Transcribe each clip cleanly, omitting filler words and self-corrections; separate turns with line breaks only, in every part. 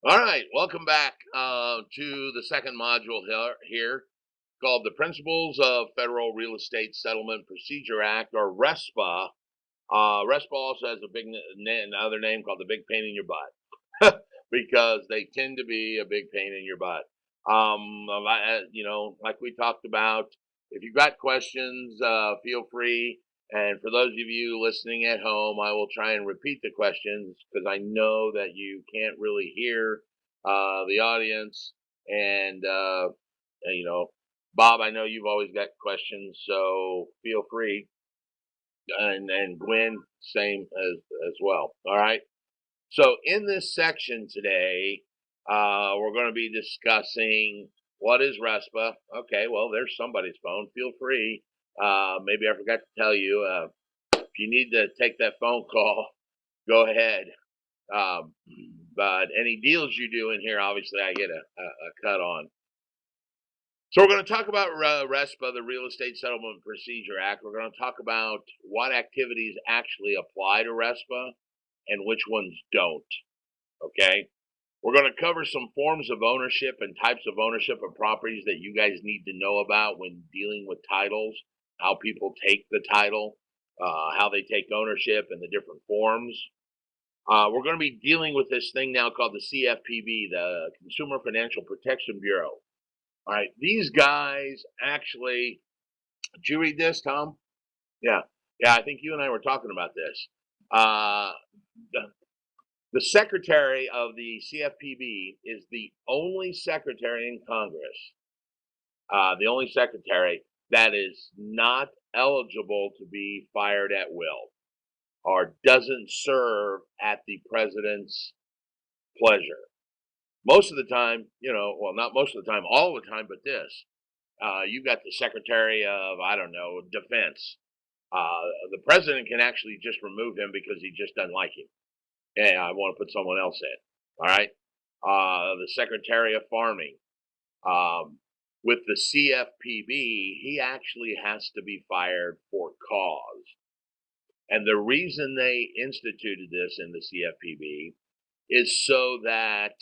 All right, welcome back to the second module here called the Principles of Federal Real Estate Settlement Procedure Act, or RESPA. RESPA also has a another name called the Big Pain in Your Butt because they tend to be a big pain in your butt. Like we talked about, if you've got questions, feel free. And for those of you listening at home, I will try and repeat the questions because I know that you can't really hear the audience. And, you know, Bob, I know you've always got questions, so feel free. And Gwen, same as well. All right. So in this section today, we're going to be discussing what is RESPA. Okay, well, there's somebody's phone. Feel free. Maybe I forgot to tell you. If you need to take that phone call, go ahead. Um, but any deals you do in here, obviously, I get a cut on. So we're going to talk about RESPA, the Real Estate Settlement Procedure Act. We're going to talk about what activities actually apply to RESPA and which ones don't. Okay. We're going to cover some forms of ownership and types of ownership of properties that you guys need to know about when dealing with titles, how people take the title, how they take ownership, and the different forms. We're going to be dealing with this thing now called the CFPB, the Consumer Financial Protection Bureau. All right, these guys actually, did you read this, Tom? Yeah. Yeah, I think you and I were talking about this. Uh, The secretary of the CFPB is the only secretary in Congress, the only secretary that is not eligible to be fired at will or doesn't serve at the president's pleasure. Most of the time, well, not most of the time, all the time, but this, you've got the secretary of, I don't know, defense. The president can actually just remove him because he just doesn't like him. Hey, I want to put someone else in. All right. The Secretary of Farming. Um, with the CFPB, he actually has to be fired for cause. And the reason they instituted this in the CFPB is so that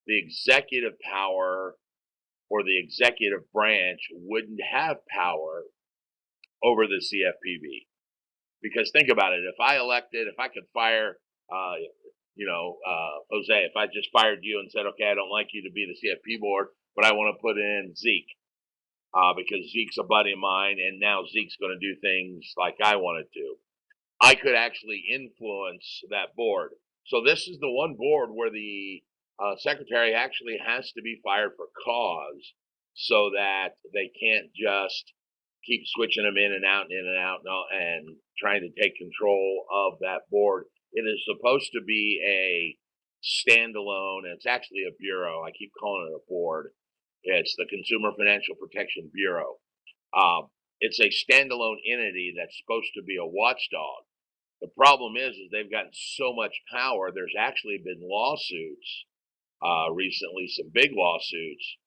the executive power or the executive branch wouldn't have power over the CFPB. Because think about it, if I could fire, Jose, if I just fired you and said, okay, I don't like you to be the CFP board, but I want to put in Zeke because Zeke's a buddy of mine, and now Zeke's going to do things like I want to. I could actually influence that board. So this is the one board where the secretary actually has to be fired for cause, so that they can't just keep switching them in and out and in and out and trying to take control of that board. It is supposed to be a standalone, and it's actually a bureau. I keep calling it a board. It's the Consumer Financial Protection Bureau. It's a standalone entity that's supposed to be a watchdog. The problem is they've gotten so much power. There's actually been lawsuits recently, some big lawsuits.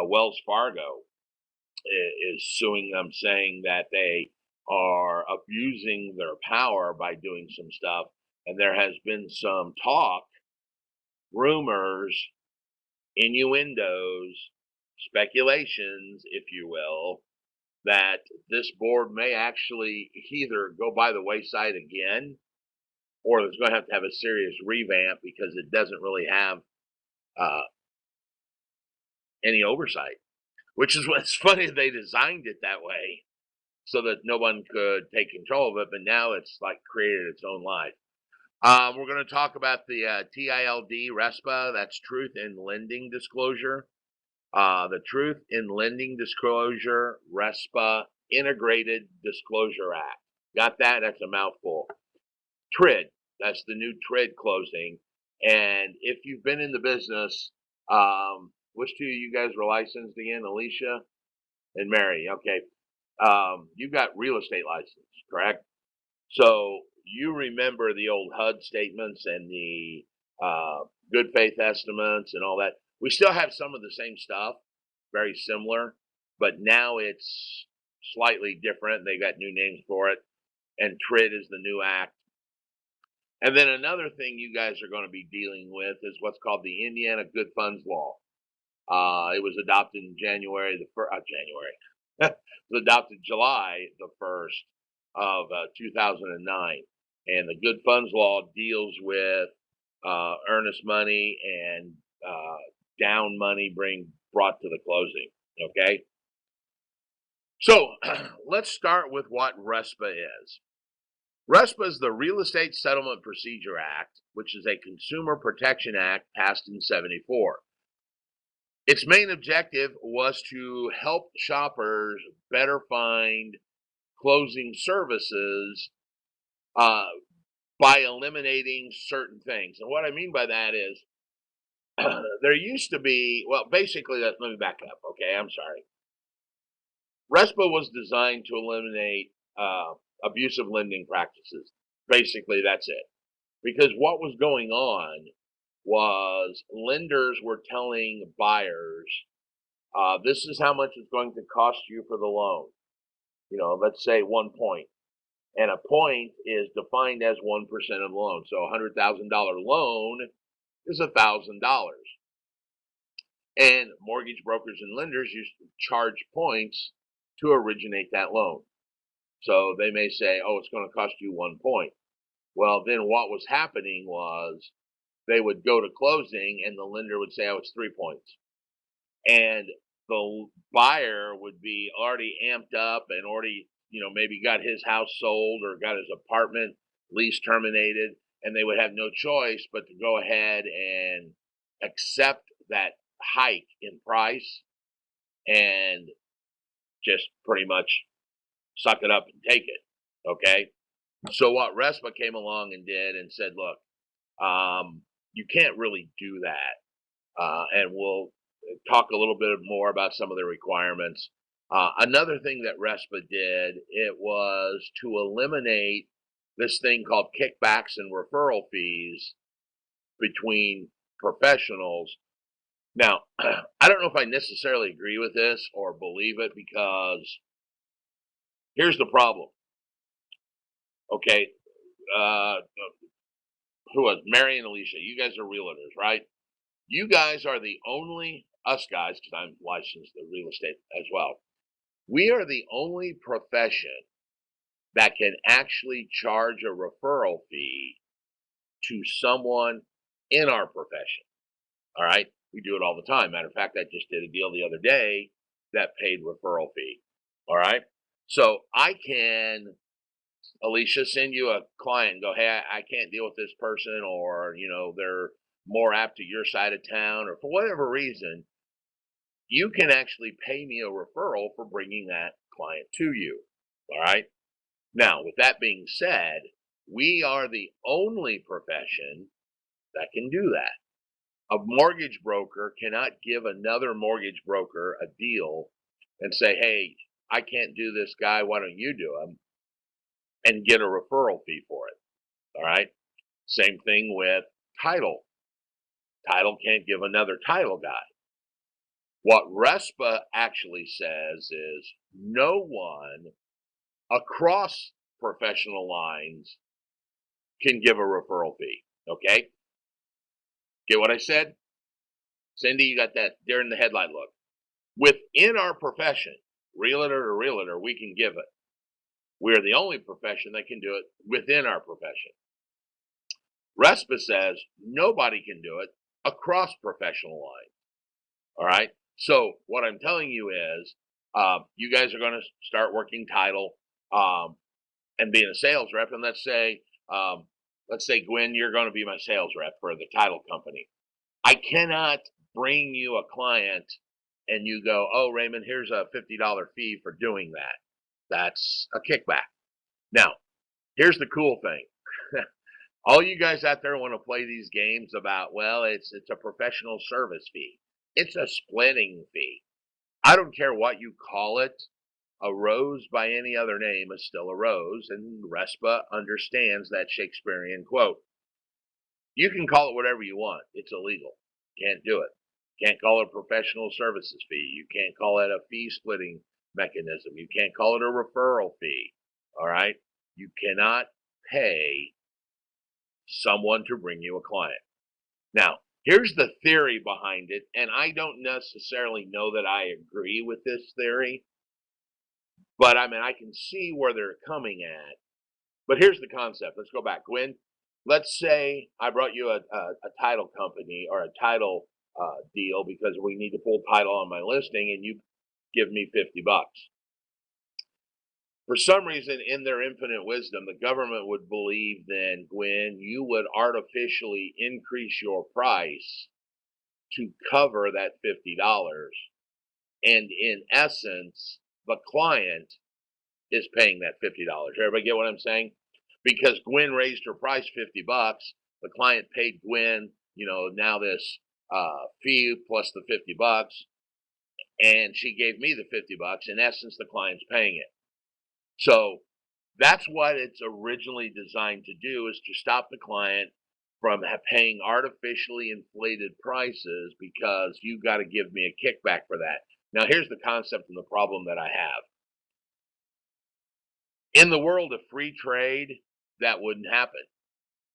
Wells Fargo is suing them, saying that they are abusing their power by doing some stuff. And there has been some talk, rumors, innuendos, speculations, if you will, that this board may actually either go by the wayside again, or it's going to have a serious revamp because it doesn't really have uh, any oversight. Which is what's funny. They designed it that way so that no one could take control of it, but now it's like created its own life. We're going to talk about the TILD RESPA. That's Truth in Lending Disclosure. The Truth in Lending Disclosure RESPA Integrated Disclosure Act. Got that? That's a mouthful. TRID. That's the new TRID closing. And if you've been in the business, which two of you guys were licensed again? Alicia and Mary. Okay. You've got real estate license, correct? So you remember the old HUD statements and the good faith estimates and all that. We still have some of the same stuff, very similar, but now it's slightly different. They got new names for it. And TRID is the new act. And then another thing you guys are going to be dealing with is what's called the Indiana Good Funds Law. It was adopted in January the first. January. It was adopted July the 1st of 2009, and the Good Funds Law deals with earnest money and down money brought to the closing. Okay, so let's start with what RESPA is. RESPA is the Real Estate Settlement Procedure Act, which is a consumer protection act passed in '74. Its main objective was to help shoppers better find closing services uh, by eliminating certain things. And what I mean by that is there used to be, well, basically, let me back up. Okay, I'm sorry. RESPA was designed to eliminate abusive lending practices. Basically, that's it. Because what was going on was lenders were telling buyers, this is how much it's going to cost you for the loan. Let's say 1 point. And a point is defined as 1% of the loan. So a $100,000 loan is $1,000. And mortgage brokers and lenders used to charge points to originate that loan. So they may say, oh, it's going to cost you 1 point. Well, then what was happening was they would go to closing and the lender would say, oh, it's 3 points. And the buyer would be already amped up and already, maybe got his house sold or got his apartment lease terminated, and they would have no choice but to go ahead and accept that hike in price and just pretty much suck it up and take it. Okay. So what RESPA came along and did and said, look, you can't really do that. And we'll talk a little bit more about some of the requirements. Another thing that RESPA did, it was to eliminate this thing called kickbacks and referral fees between professionals. Now, I don't know if I necessarily agree with this or believe it, because here's the problem. Okay, uh, who was Mary and Alicia? You guys are realtors, right? You guys are the only, us guys, because I'm licensed in real estate as well. We are the only profession that can actually charge a referral fee to someone in our profession. All right. We do it all the time. Matter of fact, I just did a deal the other day that paid referral fee. All right. So I can, Alicia, send you a client and go, hey, I can't deal with this person, or, they're more apt to your side of town, or for whatever reason, you can actually pay me a referral for bringing that client to you. All right. Now, with that being said, we are the only profession that can do that. A mortgage broker cannot give another mortgage broker a deal and say, hey, I can't do this guy. Why don't you do him? And get a referral fee for it. All right. Same thing with title. Title can't give another title guy. What RESPA actually says is no one across professional lines can give a referral fee. Okay. Get what I said? Cindy, you got that deer in the headlight look. Within our profession, realtor to realtor, we can give it. We're the only profession that can do it within our profession. RESPA says nobody can do it across professional lines. All right. So what I'm telling you is, you guys are going to start working title and being a sales rep. And let's say Gwen, you're going to be my sales rep for the title company. I cannot bring you a client and you go, oh, Raymond, here's a $50 fee for doing that. That's a kickback. Now, here's the cool thing. All you guys out there want to play these games about, well, it's a professional service fee. It's a splitting fee. I don't care what you call it. A rose by any other name is still a rose, and RESPA understands that Shakespearean quote. You can call it whatever you want. It's illegal. Can't do it. Can't call it a professional services fee. You can't call it a fee splitting mechanism. You can't call it a referral fee. All right. You cannot pay someone to bring you a client. Now, here's the theory behind it, and I don't necessarily know that I agree with this theory, but I mean, I can see where they're coming at. But here's the concept. Let's go back. Gwen, let's say I brought you a title company or a title deal because we need to pull title on my listing, and you give me $50. For some reason, in their infinite wisdom, the government would believe then, Gwen, you would artificially increase your price to cover that $50. And in essence, the client is paying that $50. Everybody get what I'm saying? Because Gwen raised her price $50, the client paid Gwen, now this fee plus the $50, and she gave me the $50. In essence, the client's paying it. So that's what it's originally designed to do, is to stop the client from paying artificially inflated prices because you got to give me a kickback for that. Now, here's the concept and the problem that I have. In the world of free trade, that wouldn't happen.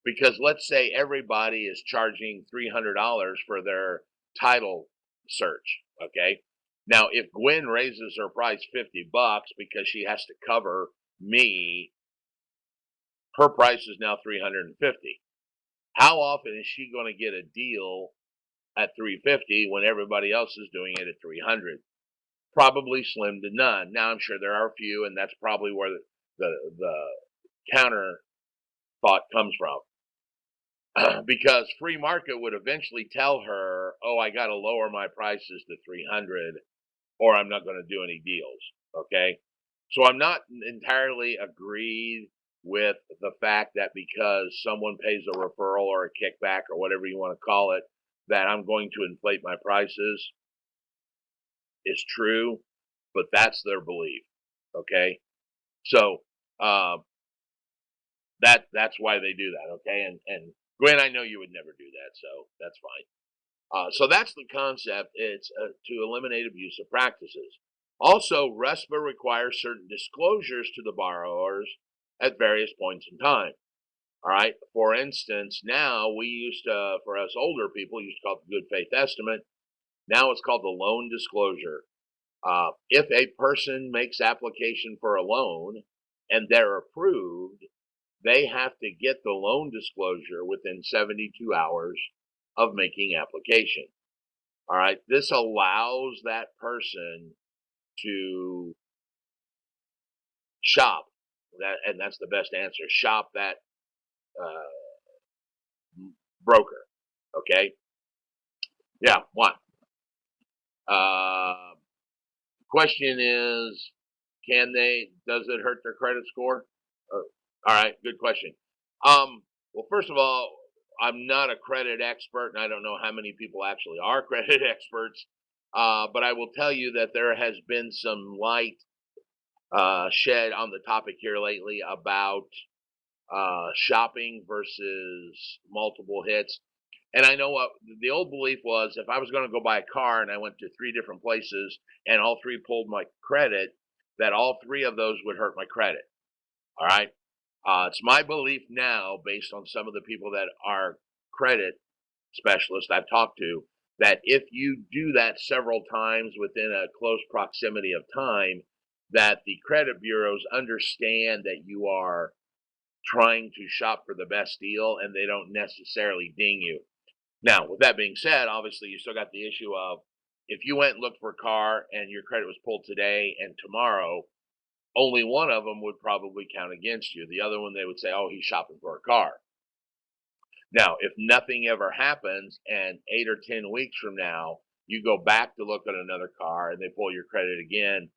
Because let's say everybody is charging $300 for their title search, okay? Now, if Gwen raises her price $50 because she has to cover me, her price is now $350. How often is she going to get a deal at $350 when everybody else is doing it at $300? Probably slim to none. Now, I'm sure there are a few, and that's probably where the counter thought comes from. Because free market would eventually tell her, oh, I got to lower my prices to 300 or I'm not going to do any deals. Okay. So I'm not entirely agreed with the fact that because someone pays a referral or a kickback or whatever you want to call it, that I'm going to inflate my prices is true, but that's their belief. Okay. So, that's why they do that. Okay. And Gwen, I know you would never do that, so that's fine. So that's the concept. It's to eliminate abusive practices. Also, RESPA requires certain disclosures to the borrowers at various points in time. All right. For instance, now we used to, for us older people, used to call it the good faith estimate. Now it's called the loan disclosure. If a person makes application for a loan and they're approved, they have to get the loan disclosure within 72 hours of making application. All right. This allows that person to shop that, and that's the best answer. Shop that broker. Okay. Yeah. One. Question is, does it hurt their credit score? All right. Good question. Well, first of all, I'm not a credit expert, and I don't know how many people actually are credit experts. But I will tell you that there has been some light shed on the topic here lately about shopping versus multiple hits. And I know what the old belief was: if I was going to go buy a car and I went to 3 different places and all 3 pulled my credit, that all 3 of those would hurt my credit. All right. It's my belief now, based on some of the people that are credit specialists I've talked to, that if you do that several times within a close proximity of time, that the credit bureaus understand that you are trying to shop for the best deal and they don't necessarily ding you. Now, with that being said, obviously you still got the issue of if you went and looked for a car and your credit was pulled today and tomorrow, only one of them would probably count against you. The other one, they would say, oh, he's shopping for a car. Now, if nothing ever happens and 8 or 10 weeks from now, you go back to look at another car and they pull your credit again,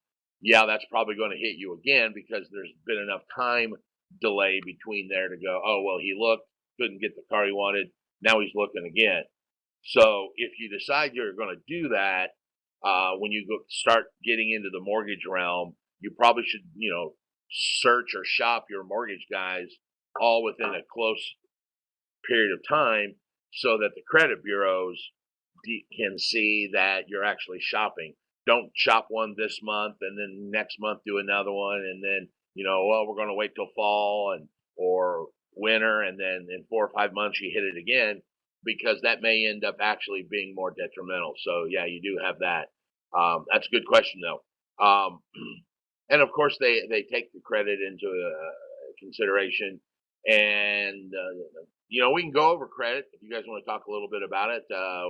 yeah, that's probably going to hit you again because there's been enough time delay between there to go, oh, well, he looked, couldn't get the car he wanted. Now he's looking again. So if you decide you're going to do that, when you start getting into the mortgage realm, you probably should, search or shop your mortgage guys all within a close period of time so that the credit bureaus can see that you're actually shopping. Don't shop one this month and then next month do another one and then, well, we're going to wait till fall or winter, and then in 4 or 5 months you hit it again, because that may end up actually being more detrimental. So yeah, you do have that. That's a good question though. And of course they take the credit into consideration, and we can go over credit if you guys want to talk a little bit about it.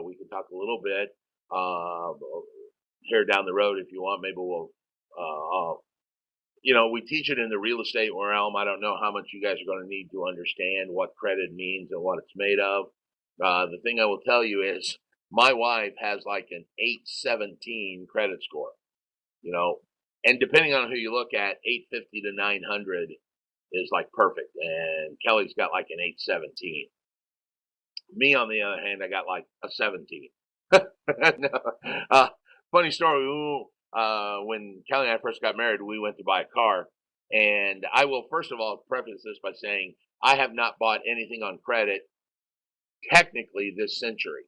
We can talk a little bit uh, here down the road if you want. Maybe we'll we teach it in the real estate realm. I don't know how much you guys are going to need to understand what credit means and what it's made of. The thing I will tell you is my wife has like an 817 credit score, you know, and depending on who you look at, 850 to 900 is like perfect. And Kelly's got like an 817. Me, on the other hand, I got like a 17. No, funny story. When Kelly and I first got married, we went to buy a car. And I will, first of all, preface this by saying I have not bought anything on credit technically this century.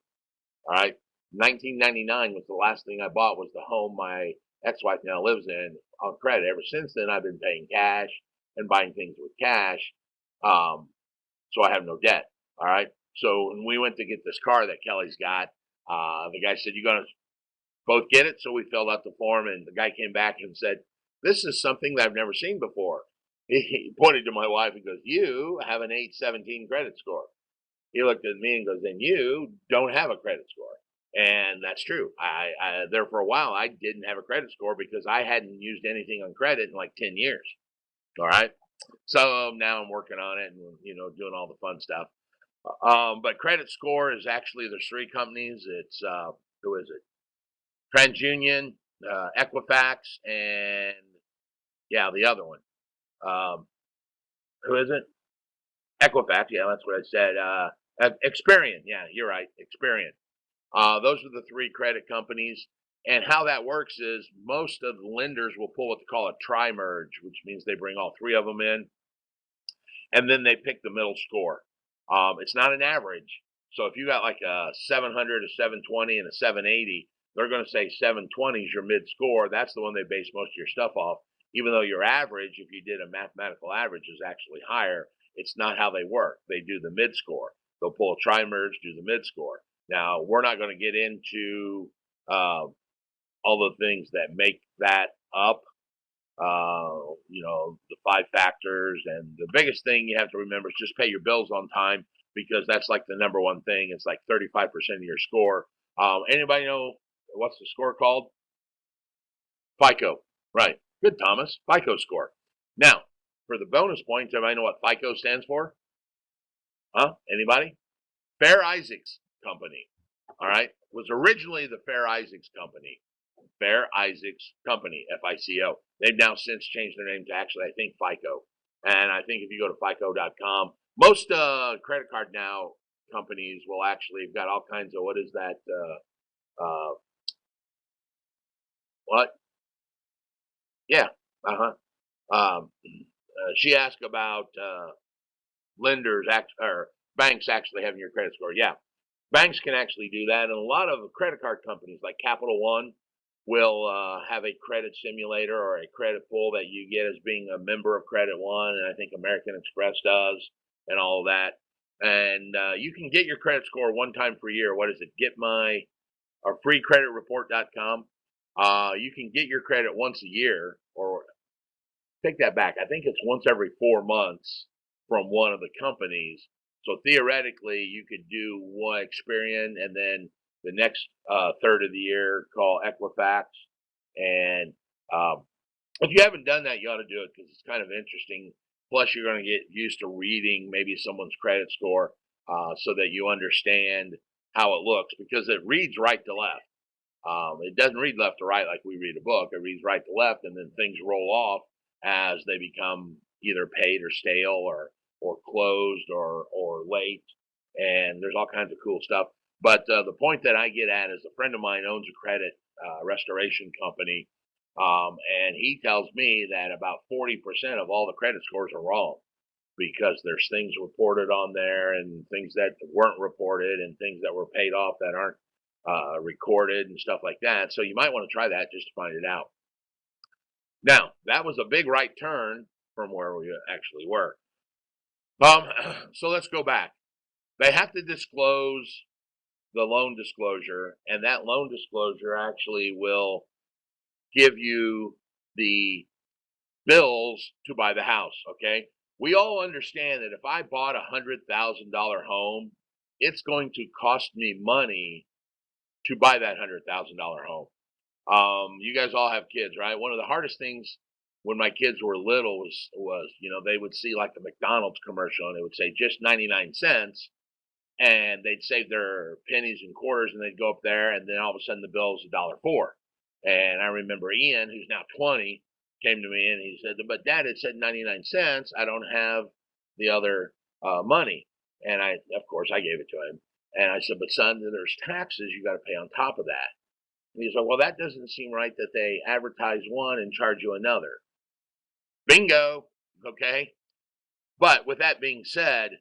All right. 1999 was the last thing I bought, was the home my ex-wife now lives in, on credit. Ever since then, I've been paying cash and buying things with cash. Um, so I have no debt. All right. So when we went to get this car that Kelly's got, the guy said, "You gonna both get it?" So we filled out the form, and the guy came back and said, "This is something that I've never seen before." He pointed to my wife and goes, "You have an 817 credit score." He looked at me and goes, "Then you don't have a credit score." And that's true. I there for a while, I didn't have a credit score because I hadn't used anything on credit in like 10 years. All right. So now I'm working on it and, doing all the fun stuff. But credit score is actually, there's three companies. It's, who is it? TransUnion, Equifax, and yeah, the other one. Um, who is it? Equifax. Yeah, that's what I said. Experian. Yeah, you're right. Experian. Those are the three credit companies. And how that works is most of the lenders will pull what they call a tri-merge, which means they bring all three of them in, and then they pick the middle score. It's not an average. So if you got like a 700, a 720, and a 780, they're going to say 720 is your mid score. That's the one they base most of your stuff off. Even though your average, if you did a mathematical average, is actually higher, it's not how they work. They do the mid score. They'll pull a tri-merge, do the mid score. Now, we're not going to get into all the things that make that up, the five factors. And the biggest thing you have to remember is just pay your bills on time, because that's like the number one thing. It's like 35% of your score. Anybody know what's the score called? FICO. Right. Good, Thomas. FICO score. Now, for the bonus points, everybody know what FICO stands for? Huh? Anybody? Fair Isaacs Company. All right. Was originally the Fair Isaacs Company. Fair Isaacs Company, FICO. They've now since changed their name to, actually, I think, FICO. And I think if you go to FICO.com, most credit card now companies will actually have got all kinds of, what is that? What? Yeah. Uh huh. She asked about lenders or banks actually having your credit score. Yeah, banks can actually do that, and a lot of credit card companies like Capital One will have a credit simulator or a credit pull that you get as being a member of Credit One, and I think American Express does, and all of that. And you can get your credit score one time per year. What is it? Get my or freecreditreport.com. You can get your credit once a year, or take that back. I think it's once every 4 months from one of the companies. So theoretically, you could do one Experian, and then the next third of the year call Equifax. And if you haven't done that, you ought to do it, because it's kind of interesting. Plus, you're going to get used to reading maybe someone's credit score, so that you understand how it looks, because it reads right to left. It doesn't read left to right like we read a book. It reads right to left, and then things roll off as they become either paid or stale, or closed, or late. And there's all kinds of cool stuff. But the point that I get at is, a friend of mine owns a credit restoration company, and he tells me that about 40% of all the credit scores are wrong, because there's things reported on there, and things that weren't reported, and things that were paid off that aren't recorded, and stuff like that. So you might want to try that just to find it out. Now, that was a big right turn from where we actually were. Um, so let's go back. They have to disclose the loan disclosure, and that loan disclosure actually will give you the bills to buy the house. Okay. We all understand that if I bought $100,000 home, it's going to cost me money to buy that $100,000 home. You guys all have kids, right? One of the hardest things when my kids were little was they would see like the McDonald's commercial and it would say just 99 cents, and they'd save their pennies and quarters and they'd go up there, and then all of a sudden the bill was $1.04. And I remember Ian, who's now 20, came to me and he said, "But Dad, it said 99 cents. I don't have the other money." And of course, I gave it to him. And I said, "But son, there's taxes you got to pay on top of that." And he said, "Well, that doesn't seem right that they advertise one and charge you another." Bingo. Okay. But with that being said,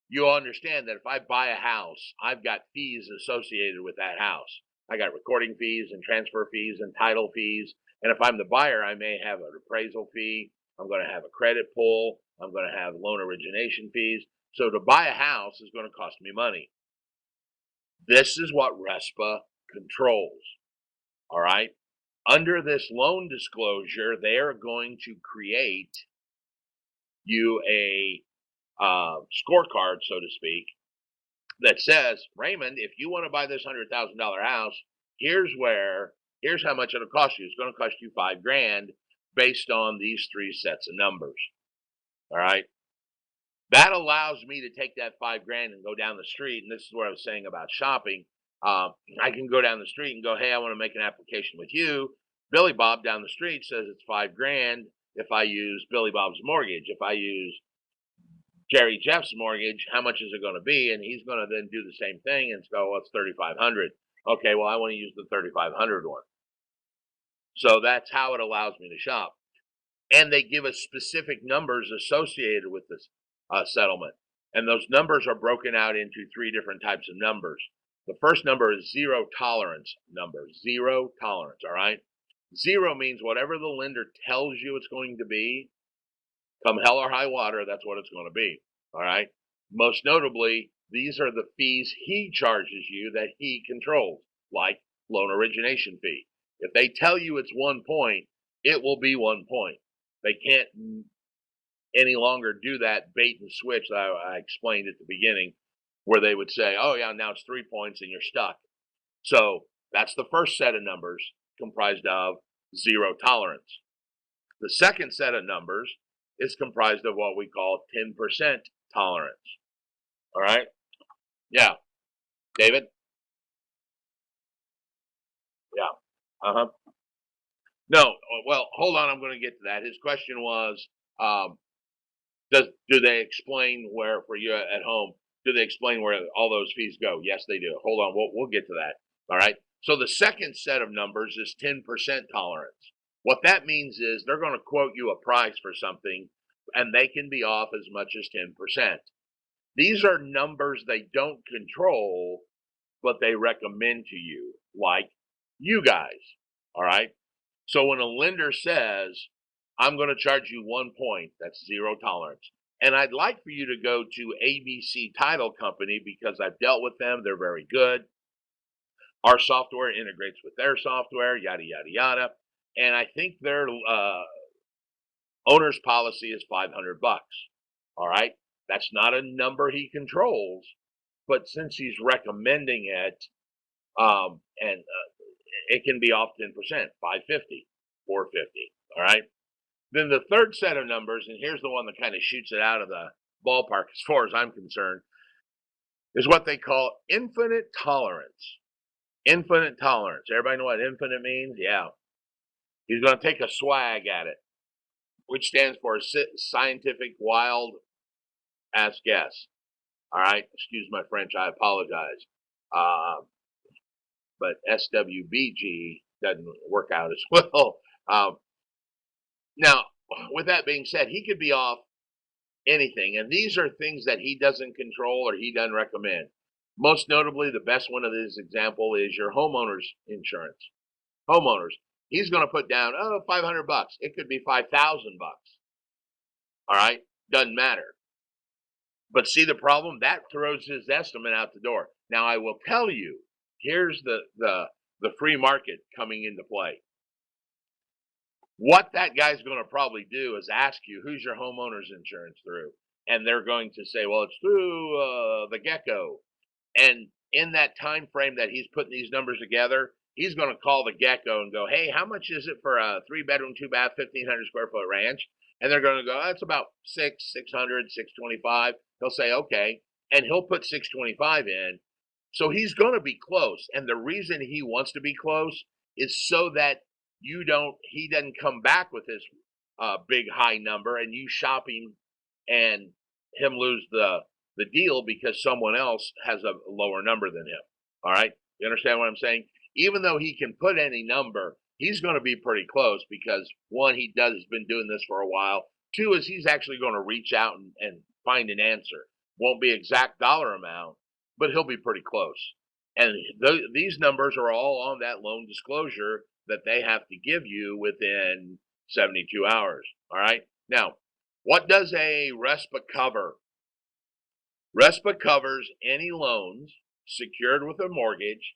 you'll understand that if I buy a house, I've got fees associated with that house. I got recording fees and transfer fees and title fees. And if I'm the buyer, I may have an appraisal fee. I'm going to have a credit pull. I'm going to have loan origination fees. So to buy a house is going to cost me money. This is what RESPA controls. All right. Under this loan disclosure, they are going to create you a scorecard, so to speak, that says, Raymond, if you want to buy this $100,000 house, here's how much it'll cost you. It's going to cost you $5,000 based on these three sets of numbers. All right. That allows me to take that $5,000 and go down the street. And this is what I was saying about shopping. I can go down the street and go, "Hey, I want to make an application with you." Billy Bob down the street says it's $5,000 if I use Billy Bob's mortgage. If I use Jerry Jeff's mortgage, how much is it going to be? And he's going to then do the same thing and go, "Well, it's 3,500. Okay, well, I want to use the 3,500 one." So that's how it allows me to shop. And they give us specific numbers associated with this settlement. And those numbers are broken out into three different types of numbers. The first number is zero tolerance number, zero tolerance. All right. Zero means whatever the lender tells you it's going to be, come hell or high water, that's what it's going to be. All right. Most notably, these are the fees he charges you that he controls, like loan origination fee. If they tell you it's 1 point, it will be 1 point. They can't any longer do that bait and switch that I explained at the beginning, where they would say, "Oh, yeah, now it's 3 points and you're stuck." So that's the first set of numbers, comprised of zero tolerance. The second set of numbers is comprised of what we call 10% tolerance. All right. Yeah. David? Yeah. Uh huh. No. Well, hold on. I'm going to get to that. His question was, um, do they explain where, for you at home, do they explain where all those fees go? Yes, they do. Hold on. We'll get to that. All right. So the second set of numbers is 10% tolerance. What that means is they're going to quote you a price for something, and they can be off as much as 10%. These are numbers they don't control, but they recommend to you, like you guys. All right. So when a lender says, "I'm going to charge you 1 point," that's zero tolerance. And I'd like for you to go to ABC Title Company because I've dealt with them. They're very good. Our software integrates with their software, yada, yada, yada. And I think their owner's policy is $500. All right. That's not a number he controls, but since he's recommending it, and it can be off 10%, 550, 450. All right. Then the third set of numbers, and here's the one that kind of shoots it out of the ballpark as far as I'm concerned, is what they call infinite tolerance. Infinite tolerance. Everybody know what infinite means? Yeah. He's going to take a swag at it, which stands for scientific wild ass guess. All right. Excuse my French. I apologize. Uh, but SWBG doesn't work out as well. Now, with that being said, he could be off anything. And these are things that he doesn't control or he doesn't recommend. Most notably, the best one of this example is your homeowner's insurance. Homeowners. He's going to put down, $500. It could be $5,000. All right. Doesn't matter. But see the problem? That throws his estimate out the door. Now I will tell you, here's the free market coming into play. What that guy's going to probably do is ask you, who's your homeowner's insurance through? And they're going to say, well, it's through the Gecko. And in that time frame that he's putting these numbers together, he's going to call the Gecko and go, hey, how much is it for a 3-bedroom, 2-bath, 1,500 square foot ranch? And they're going to go, that's about 600, 625. He'll say, okay. And he'll put 625 in. So he's going to be close. And the reason he wants to be close is so that he doesn't come back with this big high number and you shop him and him lose the deal because someone else has a lower number than him. All right. You understand what I'm saying? Even though he can put any number, he's going to be pretty close because one, has been doing this for a while. Two is he's actually going to reach out and find an answer. Won't be exact dollar amount, but he'll be pretty close. And these numbers are all on that loan disclosure that they have to give you within 72 hours. All right. Now, what does a RESPA cover? RESPA covers any loans secured with a mortgage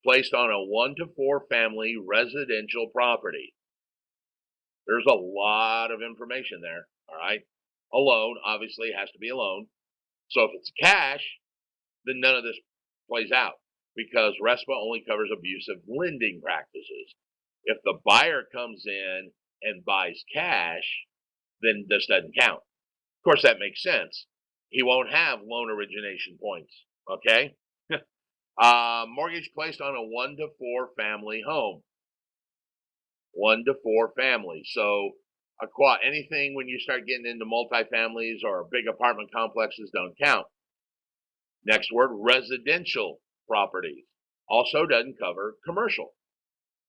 placed on a 1 to 4 family residential property. There's a lot of information there. All right. A loan obviously has to be a loan. So if it's cash, then none of this plays out because RESPA only covers abusive lending practices. If the buyer comes in and buys cash, then this doesn't count. Of course, that makes sense. He won't have loan origination points. Okay. Mortgage placed on a 1 to 4 family home. 1 to 4 family. So anything when you start getting into multifamilies or big apartment complexes don't count. Next word, residential properties. Also doesn't cover commercial.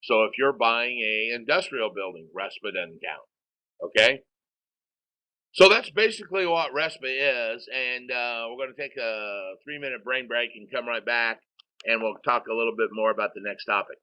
So if you're buying a industrial building, RESPA doesn't count. Okay. So that's basically what RESPA is. And we're going to take a 3-minute brain break and come right back. And we'll talk a little bit more about the next topic.